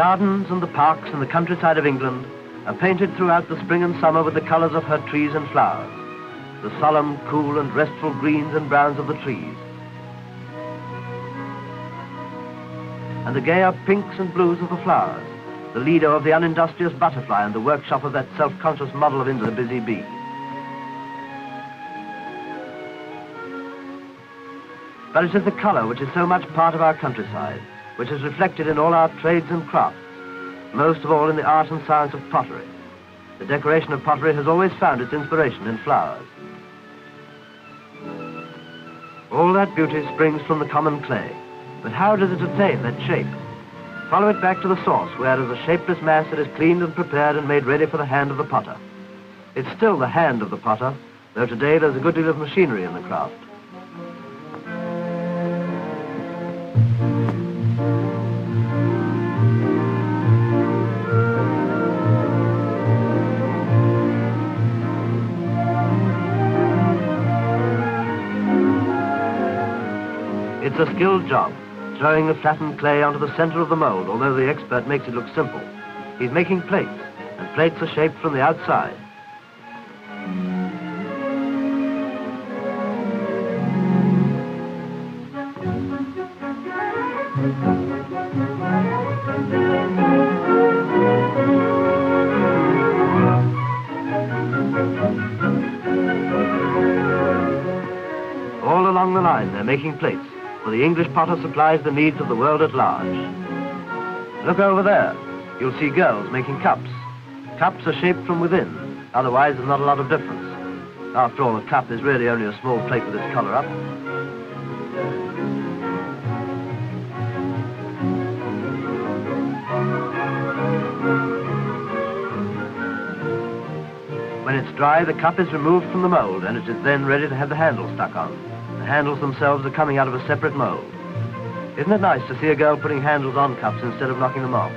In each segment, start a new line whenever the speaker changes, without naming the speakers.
gardens and the parks and the countryside of England are painted throughout the spring and summer with the colours of her trees and flowers, the solemn, cool and restful greens and browns of the trees, and the gayer pinks and blues of the flowers, the leader of the unindustrious butterfly and the workshop of that self-conscious model of the busy bee. But it is the colour which is so much part of our countryside, which is reflected in all our trades and crafts, most of all in the art and science of pottery. The decoration of pottery has always found its inspiration in flowers. All that beauty springs from the common clay, but how does it attain that shape? Follow it back to the source, where as a shapeless mass it is cleaned and prepared and made ready for the hand of the potter. It's still the hand of the potter, though today there's a good deal of machinery in the craft. It's a skilled job, throwing the flattened clay onto the center of the mold, although the expert makes it look simple. He's making plates, and plates are shaped from the outside. All along the line, they're making plates, for the English potter supplies the needs of the world at large. Look over there. You'll see girls making cups. Cups are shaped from within, otherwise there's not a lot of difference. After all, a cup is really only a small plate with its color up. When it's dry, the cup is removed from the mold, and it is then ready to have the handle stuck on. The handles themselves are coming out of a separate mold. Isn't it nice to see a girl putting handles on cups instead of knocking them off?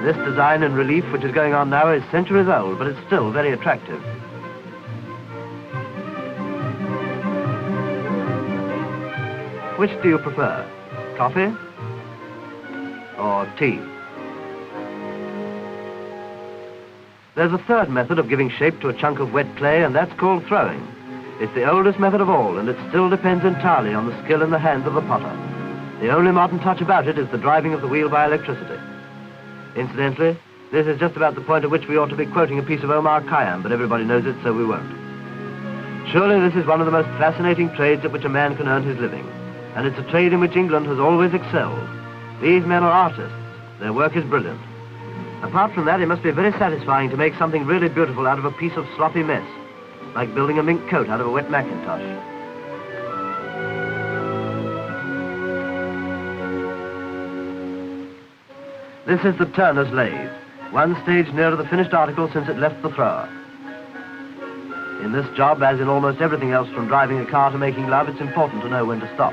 This design in relief which is going on now is centuries old, but it's still very attractive. Which do you prefer? Coffee or tea? There's a third method of giving shape to a chunk of wet clay, and that's called throwing. It's the oldest method of all, and it still depends entirely on the skill in the hands of the potter. The only modern touch about it is the driving of the wheel by electricity. Incidentally, this is just about the point at which we ought to be quoting a piece of Omar Kayyám, but everybody knows it, so we won't. Surely this is one of the most fascinating trades at which a man can earn his living, and it's a trade in which England has always excelled. These men are artists. Their work is brilliant. Apart from that, it must be very satisfying to make something really beautiful out of a piece of sloppy mess, like building a mink coat out of a wet mackintosh. This is the turner's lathe, one stage nearer the finished article since it left the thrower. In this job, as in almost everything else from driving a car to making love, it's important to know when to stop.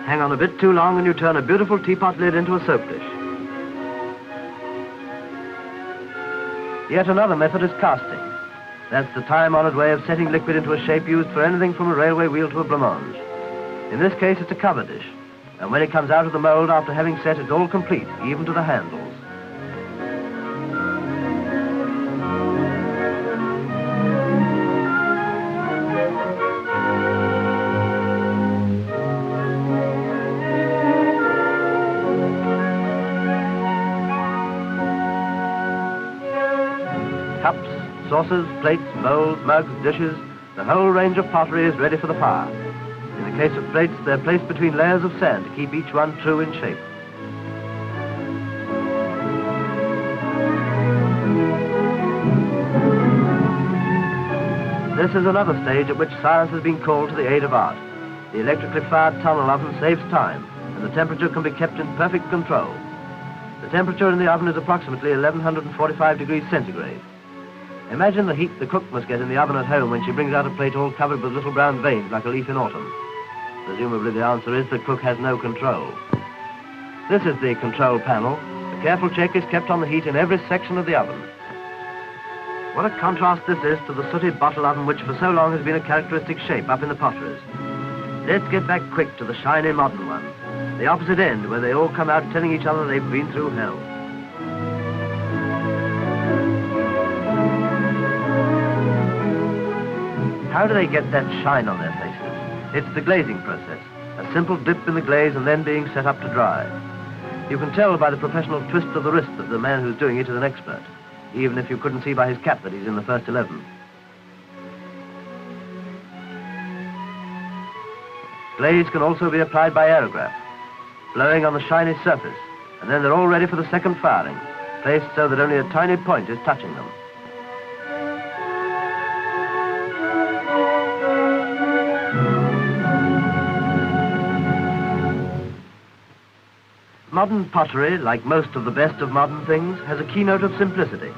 Hang on a bit too long and you turn a beautiful teapot lid into a soap dish. Yet another method is casting. That's the time-honored way of setting liquid into a shape used for anything from a railway wheel to a blancmange. In this case, it's a cover dish, and when it comes out of the mold after having set, it's all complete, even to the handles. Cups, saucers, plates, bowls, mugs, dishes, the whole range of pottery is ready for the fire. In the case of plates, they're placed between layers of sand to keep each one true in shape. This is another stage at which science has been called to the aid of art. The electrically fired tunnel oven saves time, and the temperature can be kept in perfect control. The temperature in the oven is approximately 1145 degrees centigrade. Imagine the heat the cook must get in the oven at home when she brings out a plate all covered with little brown veins like a leaf in autumn. Presumably the answer is the cook has no control. This is the control panel, the careful check is kept on the heat in every section of the oven. What a contrast this is to the sooty bottle oven which for so long has been a characteristic shape up in the potteries. Let's get back quick to the shiny modern one, the opposite end where they all come out telling each other they've been through hell. How do they get that shine on their faces? It's the glazing process, a simple dip in the glaze and then being set up to dry. You can tell by the professional twist of the wrist that the man who's doing it is an expert, even if you couldn't see by his cap that he's in the first 11. Glaze can also be applied by aerograph, blowing on the shiny surface, and then they're all ready for the second firing, placed so that only a tiny point is touching them. Modern pottery, like most of the best of modern things, has a keynote of simplicity.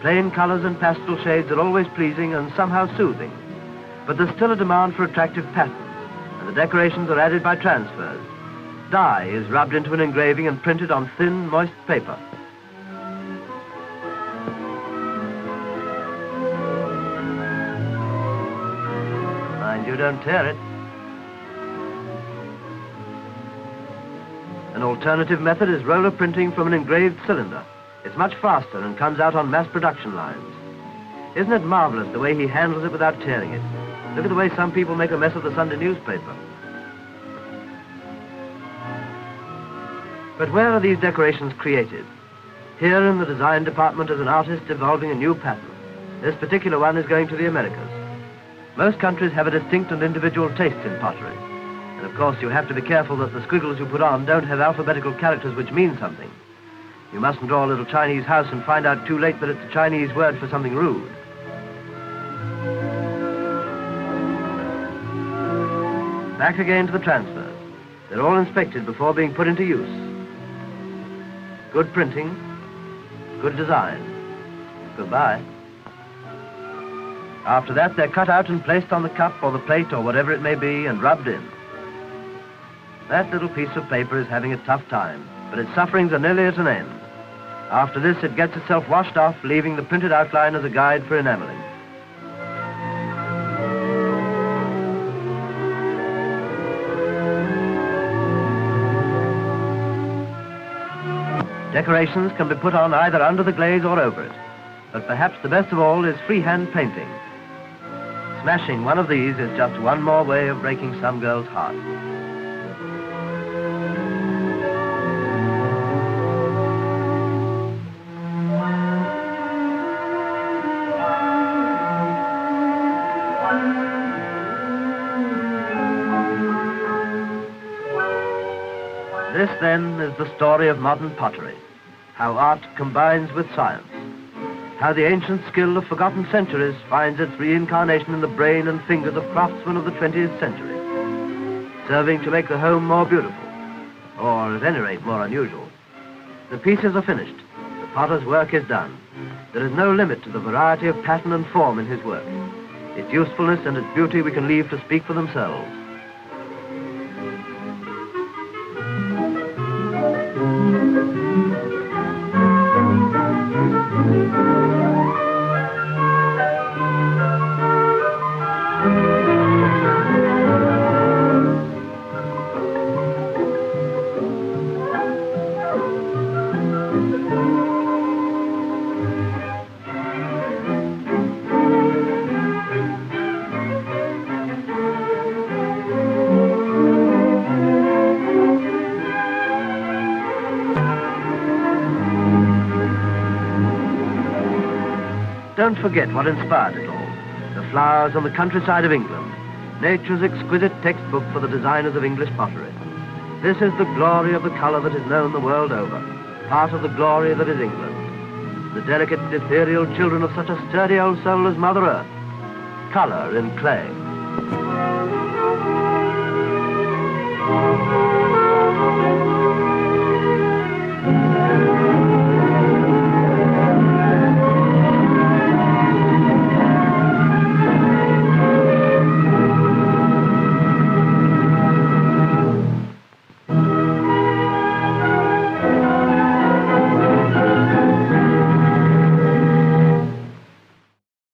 Plain colors and pastel shades are always pleasing and somehow soothing, but there's still a demand for attractive patterns, and the decorations are added by transfers. Dye is rubbed into an engraving and printed on thin, moist paper. Mind you don't tear it. An alternative method is roller printing from an engraved cylinder. It's much faster and comes out on mass production lines. Isn't it marvelous the way he handles it without tearing it? Look at the way some people make a mess of the Sunday newspaper. But where are these decorations created? Here in the design department as an artist evolving a new pattern. This particular one is going to the Americas. Most countries have a distinct and individual taste in pottery. And of course you have to be careful that the squiggles you put on don't have alphabetical characters which mean something. You mustn't draw a little Chinese house and find out too late that it's a Chinese word for something rude. Back again to the transfers. They're all inspected before being put into use. Good printing, good design. Goodbye. After that, they're cut out and placed on the cup or the plate or whatever it may be and rubbed in. That little piece of paper is having a tough time, but its sufferings are nearly at an end. After this, it gets itself washed off, leaving the printed outline as a guide for enameling. Decorations can be put on either under the glaze or over it, but perhaps the best of all is freehand painting. Smashing one of these is just one more way of breaking some girl's heart. This, then, is the story of modern pottery, how art combines with science, how the ancient skill of forgotten centuries finds its reincarnation in the brain and fingers of craftsmen of the 20th century, serving to make the home more beautiful, or at any rate more unusual. The pieces are finished, the potter's work is done. There is no limit to the variety of pattern and form in his work. Its usefulness and its beauty we can leave to speak for themselves. Don't forget what inspired it all. The flowers on the countryside of England. Nature's exquisite textbook for the designers of English pottery. This is the glory of the colour that is known the world over. Part of the glory that is England. The delicate, ethereal children of such a sturdy old soul as Mother Earth. Colour in clay.